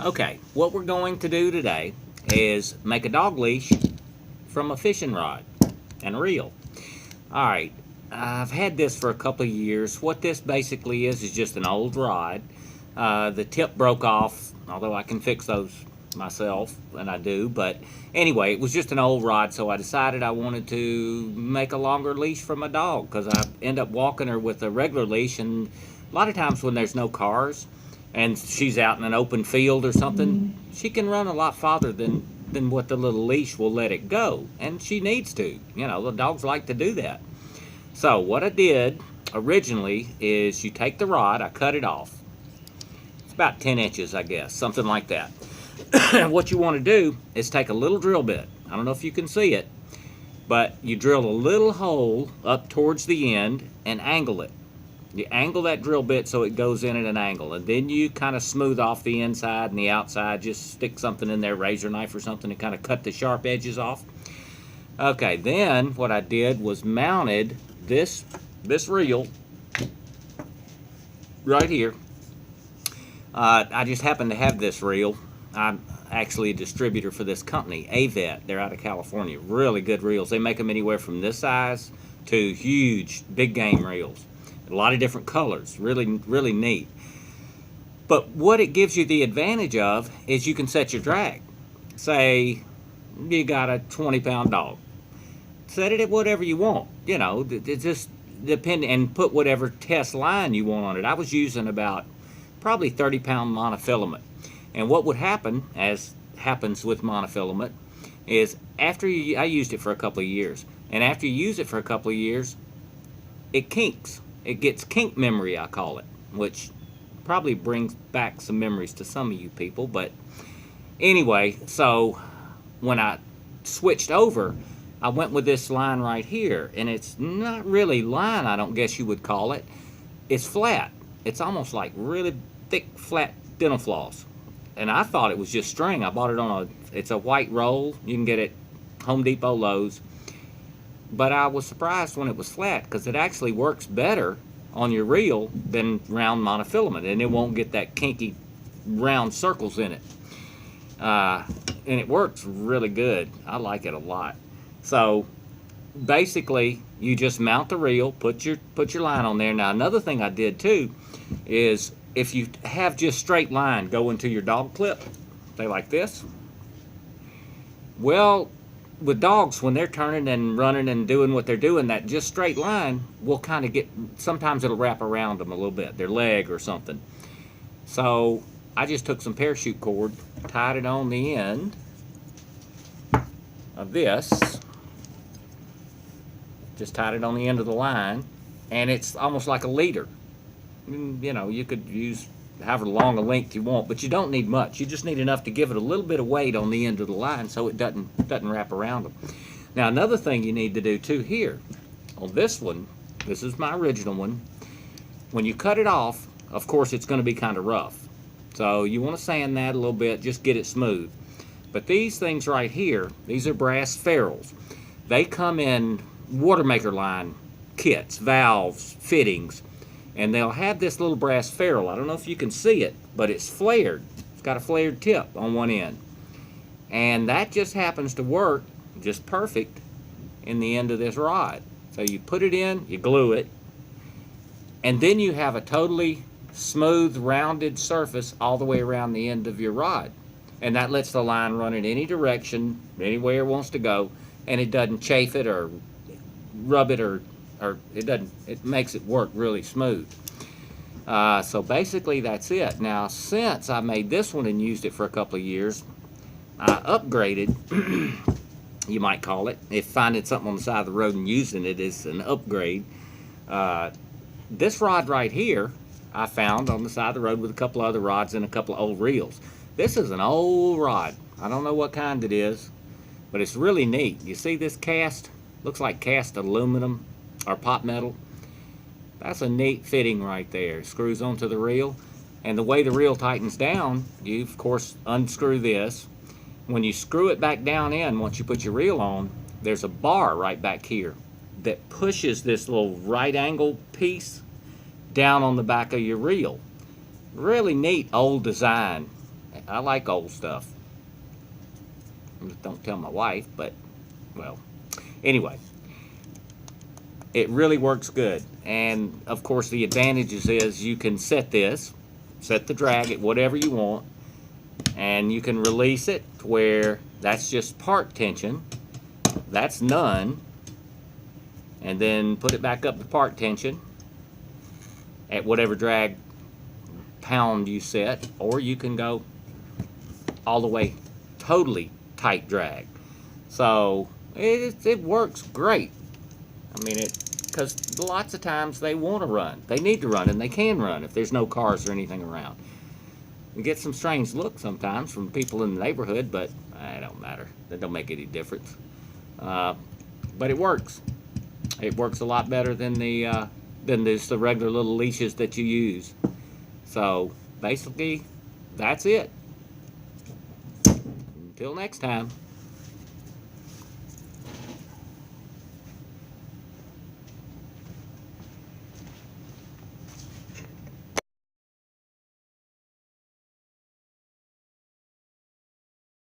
Okay, what we're going to do today is make a dog leash from a fishing rod and reel. Alright, I've had this for a couple of years. What this basically is just an old rod. The tip broke off, although I can fix those myself, and I do. But anyway, it was just an old rod, so I decided I wanted to make a longer leash for my dog because I end up walking her with a regular leash, and a lot of times when there's no cars and she's out in an open field or something, she can run a lot farther than what the little leash will let it go, and she needs to. You know, the dogs like to do that. So what I did originally is you take the rod, I cut it off. It's about 10 inches, I guess, something like that. What you want to do is take a little drill bit. I don't know if you can see it, but you drill a little hole up towards the end and angle it. You angle that drill bit so it goes in at an angle, and then you kind of smooth off the inside and the outside. Just stick something in there, razor knife or something, to kind of cut the sharp edges off. Okay, then what I did was mounted this reel right here. I just happen to have this reel. I'm actually a distributor for this company, Avet. They're out of California. Really good reels. They make them anywhere from this size to huge, big game reels. A lot of different colors. Really, really neat. But what it gives you the advantage of is you can set your drag. Say you got a 20-pound dog. Set it at whatever you want. You know, it just depend, and put whatever test line you want on it. I was using about probably 30-pound monofilament. And what would happen, as happens with monofilament, is after I used it for a couple of years, and after you use it for a couple of years, it kinks. It gets kink memory, I call it, which probably brings back some memories to some of you people. But anyway, so when I switched over, I went with this line right here, and it's not really line, I don't guess you would call it. It's flat. It's almost like really thick, flat dental floss. And I thought it was just string. I bought it on it's a white roll. You can get it Home Depot, Lowe's. But I was surprised when it was flat, because it actually works better on your reel than round monofilament, and it won't get that kinky round circles in it. And it works really good. I like it a lot. So basically, you just mount the reel, put your line on there. Now another thing I did too is, if you have just straight line going to your dog clip, say like this, well, with dogs, when they're turning and running and doing what they're doing, that just straight line will kind of get, sometimes it'll wrap around them a little bit, their leg or something. So I just took some parachute cord, tied it on the end of this, just tied it on the end of the line, and it's almost like a leader. You know, you could use however long a length you want, but you don't need much. You just need enough to give it a little bit of weight on the end of the line so it doesn't wrap around them. Now another thing you need to do too here, on this one, this is my original one, when you cut it off, of course it's going to be kind of rough. So you want to sand that a little bit, just get it smooth. But these things right here, these are brass ferrules. They come in Watermaker line kits, valves, fittings. And they'll have this little brass ferrule. I don't know if you can see it, but it's flared. It's got a flared tip on one end. And that just happens to work just perfect in the end of this rod. So you put it in, you glue it, and then you have a totally smooth, rounded surface all the way around the end of your rod. And that lets the line run in any direction, anywhere it wants to go, and it doesn't chafe it or rub it, or it doesn't. It makes it work really smooth. So basically that's it. Now since I made this one and used it for a couple of years, I upgraded, you might call it, if finding something on the side of the road and using it is an upgrade. This rod right here I found on the side of the road with a couple of other rods and a couple of old reels. This is an old rod. I don't know what kind it is, but it's really neat. You see this cast? Looks like cast aluminum or pot metal. That's a neat fitting right there. It screws onto the reel, and the way the reel tightens down, you of course unscrew this. When you screw it back down in, once you put your reel on, there's a bar right back here that pushes this little right angle piece down on the back of your reel. Really neat old design. I like old stuff. Don't tell my wife, but, well, anyway. It really works good. And, of course, the advantages is you can set the drag at whatever you want, and you can release it to where that's just part tension, that's none, and then put it back up to part tension at whatever drag pound you set, or you can go all the way totally tight drag. So it works great. I mean, because lots of times they want to run. They need to run, and they can run if there's no cars or anything around. You get some strange looks sometimes from people in the neighborhood, but it don't matter. That don't make any difference. But it works. It works a lot better than just the regular little leashes that you use. So basically, that's it. Until next time.